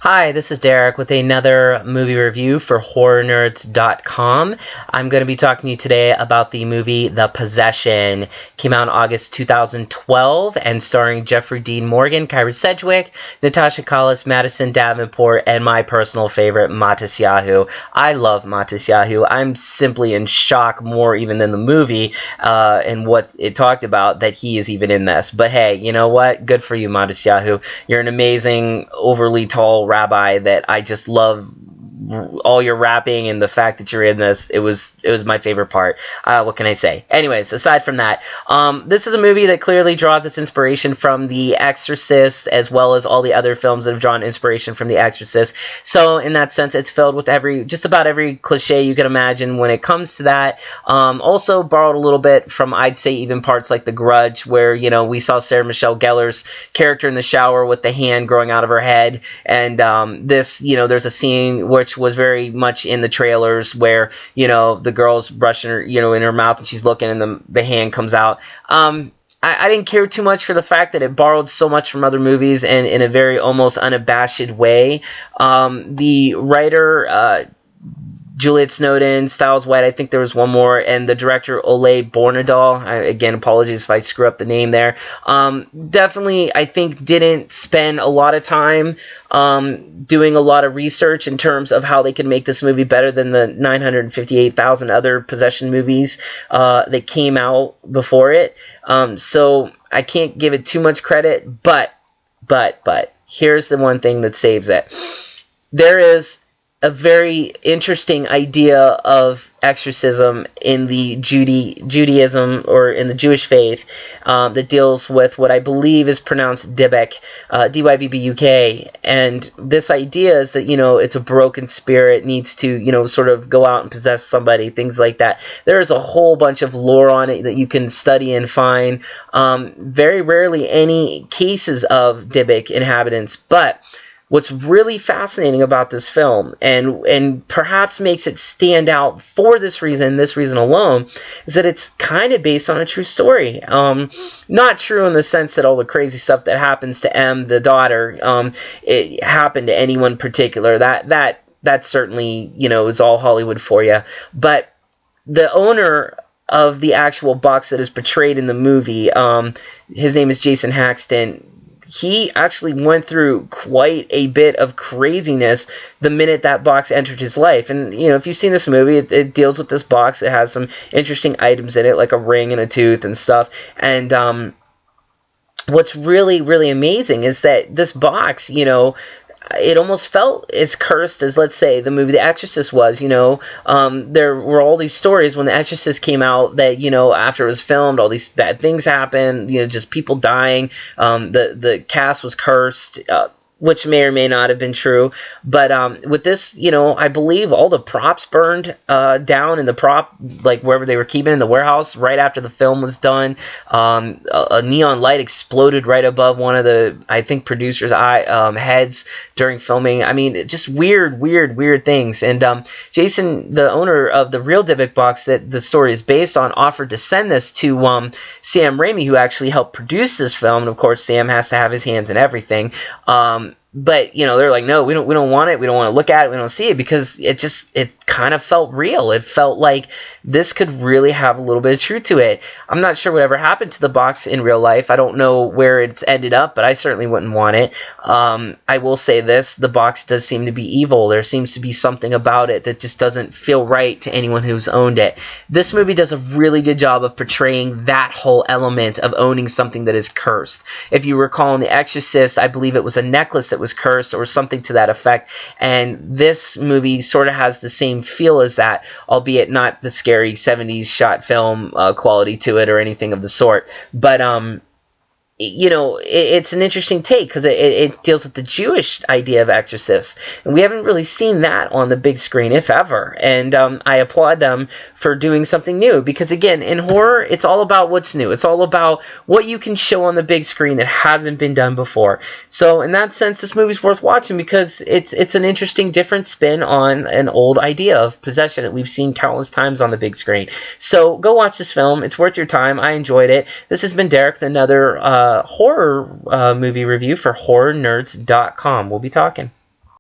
Hi, this is Derek with another movie review for HorrorNerds.com. I'm going to be talking to you today about the movie The Possession. Came out in August 2012 and starring Jeffrey Dean Morgan, Kyra Sedgwick, Natasha Callas, Madison Davenport, and my personal favorite, Matisyahu. I love Matisyahu. I'm simply in shock more even than the movie and what it talked about that he is even in this. But hey, you know what? Good for you, Matisyahu. You're an amazing, overly tall rabbi that I just love all your rapping and the fact that you're in this. It was my favorite part. What can I say? Anyways, aside from that, this is a movie that clearly draws its inspiration from The Exorcist, as well as all the other films that have drawn inspiration from The Exorcist. So in that sense, it's filled with just about every cliche you can imagine when it comes to that. Also borrowed a little bit from, I'd say, even parts like The Grudge, where, you know, we saw Sarah Michelle Gellar's character in the shower with the hand growing out of her head, and this, you know, there's a scene which was very much in the trailers where, you know, the girl's brushing her, you know, in her mouth and she's looking and the hand comes out. I didn't care too much for the fact that it borrowed so much from other movies and in a very almost unabashed way. The writer, Juliet Snowden, Styles White, I think there was one more, and the director, Ole Bornedal, again, apologies if I screw up the name there, definitely, I think, didn't spend a lot of time doing a lot of research in terms of how they could make this movie better than the 958,000 other possession movies that came out before it. So I can't give it too much credit, but here's the one thing that saves it. There is a very interesting idea of exorcism in the Judaism or in the Jewish faith that deals with what I believe is pronounced Dybbuk, D-Y-B-B-U-K, and this idea is that, you know, it's a broken spirit, needs to, you know, sort of go out and possess somebody, things like that. There's a whole bunch of lore on it that you can study and find. Very rarely any cases of Dybbuk inhabitants, but what's really fascinating about this film, and perhaps makes it stand out for this reason alone, is that it's kind of based on a true story. Not true in the sense that all the crazy stuff that happens to Em, the daughter, it happened to anyone particular. That certainly, you know, is all Hollywood for you. But the owner of the actual box that is portrayed in the movie, his name is Jason Haxton. He actually went through quite a bit of craziness the minute that box entered his life. And, you know, if you've seen this movie, it deals with this box. It has some interesting items in it, like a ring and a tooth and stuff. And what's really, really amazing is that this box, you know, it almost felt as cursed as, let's say, the movie The Exorcist was. You know, there were all these stories when The Exorcist came out that, you know, after it was filmed, all these bad things happened, you know, just people dying. The cast was cursed, which may or may not have been true. But with this, you know, I believe all the props burned down in the prop, like wherever they were keeping in the warehouse right after the film was done. A neon light exploded right above one of the, I think, producers' heads during filming. I mean, just weird things. And Jason, the owner of the real Dybbuk box that the story is based on, offered to send this to Sam Raimi, who actually helped produce this film. And of course, Sam has to have his hands in everything. But, you know, they're like, no, we don't want it. We don't want to look at it. We don't see it, because it kind of felt real. It felt like this could really have a little bit of truth to it. I'm not sure whatever happened to the box in real life. I don't know where it's ended up, but I certainly wouldn't want it. I will say this, the box does seem to be evil. There seems to be something about it that just doesn't feel right to anyone who's owned it. This movie does a really good job of portraying that whole element of owning something that is cursed. If you recall in The Exorcist, I believe it was a necklace that was cursed or something to that effect, and this movie sort of has the same feel as that, albeit not the scary 70s shot film quality to it or anything of the sort. But it's an interesting take because it deals with the Jewish idea of exorcists, and we haven't really seen that on the big screen, if ever. And I applaud them for doing something new because, again, in horror, it's all about what's new. It's all about what you can show on the big screen that hasn't been done before. So in that sense, this movie's worth watching because it's an interesting, different spin on an old idea of possession that we've seen countless times on the big screen. So go watch this film. It's worth your time. I enjoyed it. This has been Derek with another horror movie review for HorrorNerds.com. We'll be talking.